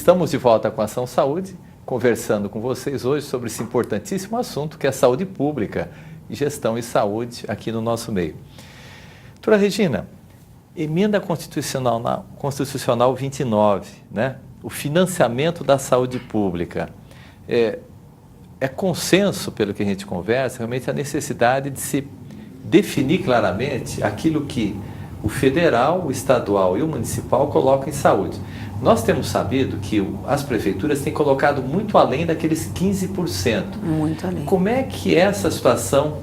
Estamos de volta com a Ação Saúde, conversando com vocês hoje sobre esse importantíssimo assunto que é saúde pública e gestão e saúde aqui no nosso meio. Doutora Regina, emenda constitucional 29, né? O financiamento da saúde pública. É consenso, pelo que a gente conversa, realmente a necessidade de se definir claramente aquilo que o federal, o estadual e o municipal colocam em saúde. Nós temos sabido que as prefeituras têm colocado muito além daqueles 15%. Muito além. Como é que é essa situação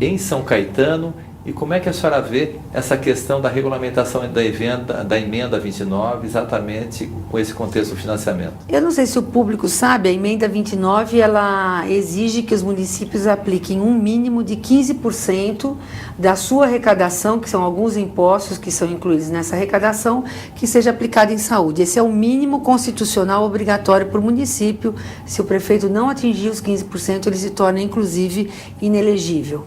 em São Caetano e como é que a senhora vê essa questão da regulamentação da emenda 29, exatamente com esse contexto do financiamento? Eu não sei se o público sabe, a emenda 29, ela exige que os municípios apliquem um mínimo de 15% da sua arrecadação, que são alguns impostos que são incluídos nessa arrecadação, que seja aplicada em saúde. Esse é o mínimo constitucional obrigatório para o município. Se o prefeito não atingir os 15%, ele se torna, inclusive, inelegível.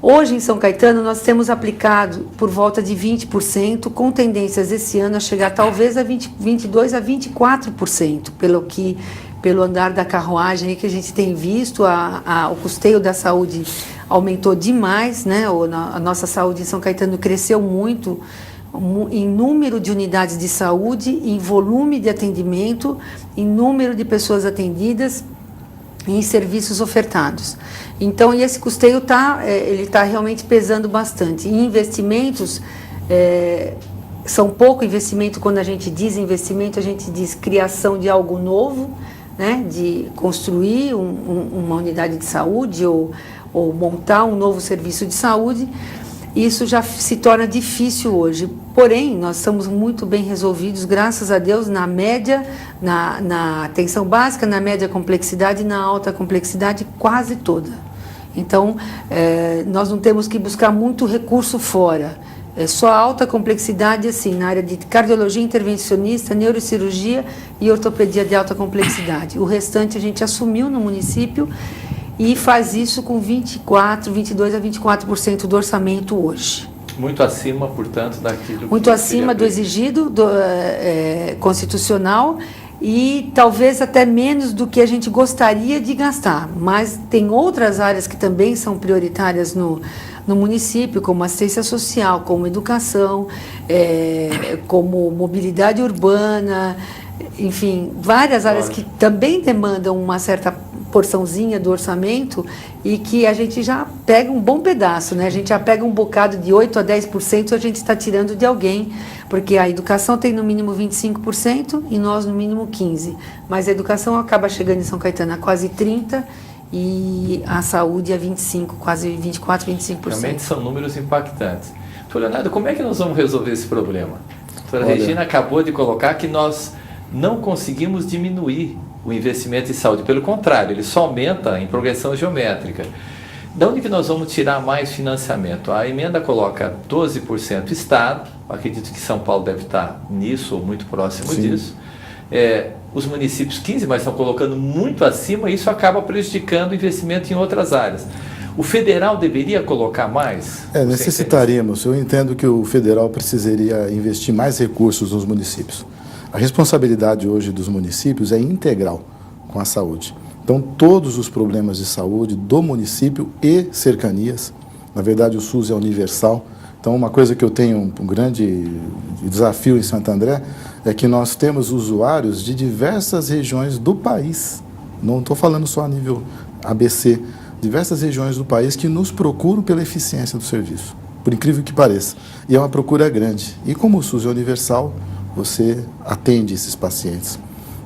Hoje, em São Caetano, nós temos aplicado por volta de 20%, com tendências esse ano a chegar talvez a 22% a 24%, pelo andar da carruagem que a gente tem visto. O custeio da saúde aumentou demais, né? A nossa saúde em São Caetano cresceu muito em número de unidades de saúde, em volume de atendimento, em número de pessoas atendidas, em serviços ofertados. Então, e esse custeio ele está realmente pesando bastante. Em investimentos, são pouco investimento. Quando a gente diz investimento, a gente diz criação de algo novo, né? De construir uma unidade de saúde ou montar um novo serviço de saúde. Isso já se torna difícil hoje. Porém, nós estamos muito bem resolvidos, graças a Deus, na média, na atenção básica, na média complexidade e na alta complexidade quase toda. Então, nós não temos que buscar muito recurso fora. É só alta complexidade, assim, na área de cardiologia intervencionista, neurocirurgia e ortopedia de alta complexidade. O restante a gente assumiu no município e faz isso com 22% a 24% do orçamento hoje. Muito acima, portanto, daquilo muito acima do exigido constitucional e talvez até menos do que a gente gostaria de gastar. Mas tem outras áreas que também são prioritárias no município, como assistência social, como educação, como mobilidade urbana, enfim, várias áreas que também demandam uma certa porçãozinha do orçamento e que a gente já pega um bom pedaço, né? A gente já pega um bocado de 8% a 10%, a gente está tirando de alguém, porque a educação tem no mínimo 25% e nós no mínimo 15%. Mas a educação acaba chegando em São Caetano a quase 30% e a saúde a 25%, quase 24%, 25%. Realmente são números impactantes. Doutor Leonardo, como é que nós vamos resolver esse problema? A doutora Regina acabou de colocar que nós não conseguimos diminuir o investimento em saúde. Pelo contrário, ele só aumenta em progressão geométrica. De onde que nós vamos tirar mais financiamento? A emenda coloca 12% Estado, acredito que São Paulo deve estar nisso ou muito próximo disso. Os municípios 15%, mas estão colocando muito acima e isso acaba prejudicando o investimento em outras áreas. O federal deveria colocar mais? Necessitaríamos. Eu entendo que o federal precisaria investir mais recursos nos municípios. A responsabilidade hoje dos municípios é integral com a saúde. Então, todos os problemas de saúde do município e cercanias, na verdade o SUS é universal. Então, uma coisa que eu tenho um grande desafio em Santo André é que nós temos usuários de diversas regiões do país. Não estou falando só a nível ABC, diversas regiões do país que nos procuram pela eficiência do serviço, por incrível que pareça. E é uma procura grande. E como o SUS é universal, você atende esses pacientes.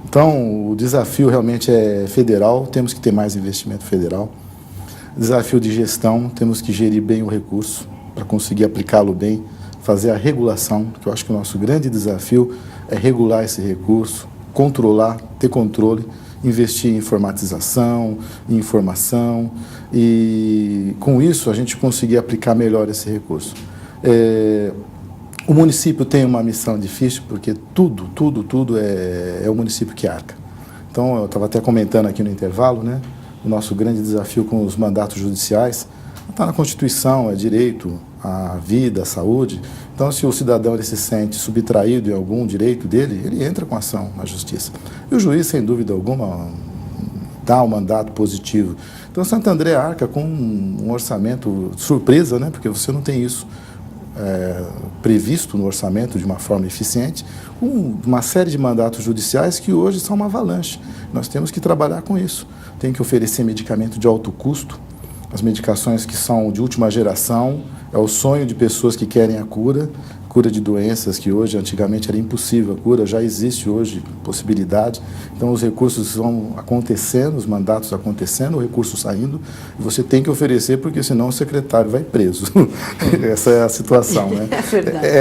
Então, o desafio realmente é federal, temos que ter mais investimento federal. Desafio de gestão, temos que gerir bem o recurso para conseguir aplicá-lo bem, fazer a regulação, que eu acho que o nosso grande desafio é regular esse recurso, controlar, ter controle, investir em informatização, em informação e, com isso, a gente conseguir aplicar melhor esse recurso. O município tem uma missão difícil, porque tudo é o município que arca. Então, eu estava até comentando aqui no intervalo, né? O nosso grande desafio com os mandatos judiciais está na Constituição, é direito à vida, à saúde. Então, se o cidadão ele se sente subtraído em algum direito dele, ele entra com ação na justiça. E o juiz, sem dúvida alguma, dá um mandato positivo. Então, Santo André arca com um orçamento surpresa, né? Porque você não tem isso previsto no orçamento de uma forma eficiente, uma série de mandatos judiciais que hoje são uma avalanche. Nós temos que trabalhar com isso. Tem que oferecer medicamento de alto custo, as medicações que são de última geração, é o sonho de pessoas que querem a cura de doenças que hoje, antigamente, era impossível a cura, já existe hoje possibilidade. Então, os recursos vão acontecendo, os mandatos acontecendo, o recurso saindo, e você tem que oferecer, porque senão o secretário vai preso. Essa é a situação, né?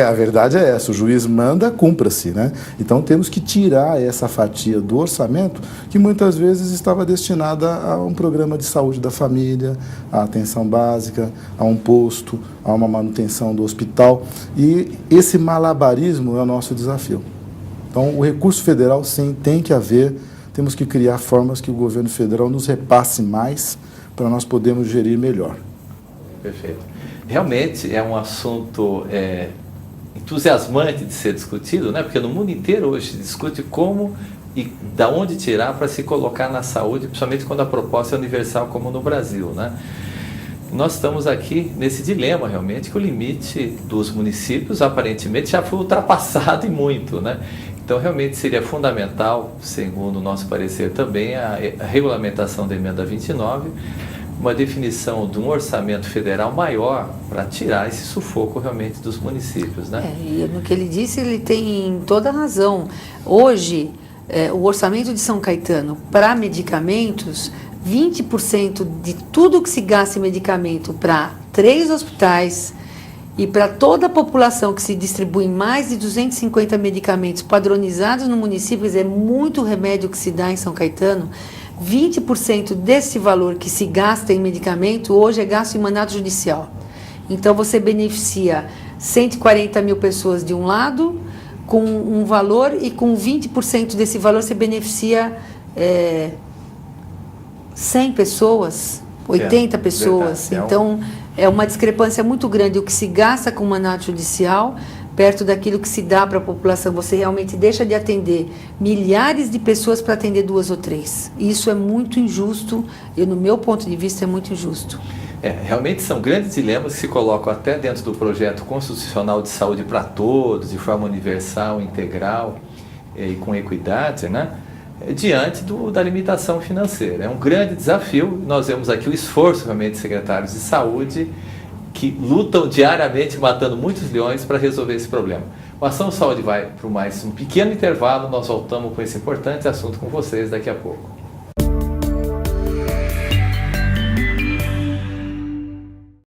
A verdade é essa, o juiz manda, cumpra-se, né? Então, temos que tirar essa fatia do orçamento, que muitas vezes estava destinada a um programa de saúde da família, à atenção básica, a um posto, a uma manutenção do hospital, e esse malabarismo é o nosso desafio. Então, o recurso federal, sim, tem que haver, temos que criar formas que o governo federal nos repasse mais para nós podermos gerir melhor. Perfeito. Realmente é um assunto entusiasmante de ser discutido, né? Porque no mundo inteiro hoje se discute como e da onde tirar para se colocar na saúde, principalmente quando a proposta é universal como no Brasil, né? Nós estamos aqui nesse dilema realmente que o limite dos municípios aparentemente já foi ultrapassado e muito, né? Então realmente seria fundamental, segundo o nosso parecer também, a regulamentação da emenda 29, uma definição de um orçamento federal maior para tirar esse sufoco realmente dos municípios, né? E no que ele disse, ele tem toda a razão. Hoje, o orçamento de São Caetano para medicamentos, 20% de tudo que se gasta em medicamento para 3 hospitais e para toda a população que se distribui mais de 250 medicamentos padronizados no município, é muito remédio que se dá em São Caetano, 20% desse valor que se gasta em medicamento hoje é gasto em mandato judicial. Então você beneficia 140 mil pessoas de um lado com um valor e com 20% desse valor você beneficia 100 pessoas, 80 pessoas. Verdade. Então, é uma discrepância muito grande o que se gasta com o mandato judicial perto daquilo que se dá para a população. Você realmente deixa de atender milhares de pessoas para atender 2 ou 3. Isso é muito injusto e, no meu ponto de vista, é muito injusto. Realmente são grandes dilemas que se colocam até dentro do projeto constitucional de saúde para todos, de forma universal, integral e com equidade, né? Diante da limitação financeira. É um grande desafio. Nós vemos aqui o esforço realmente de secretários de saúde que lutam diariamente, matando muitos leões para resolver esse problema. O Ação Saúde vai para mais um pequeno intervalo. Nós voltamos com esse importante assunto com vocês daqui a pouco.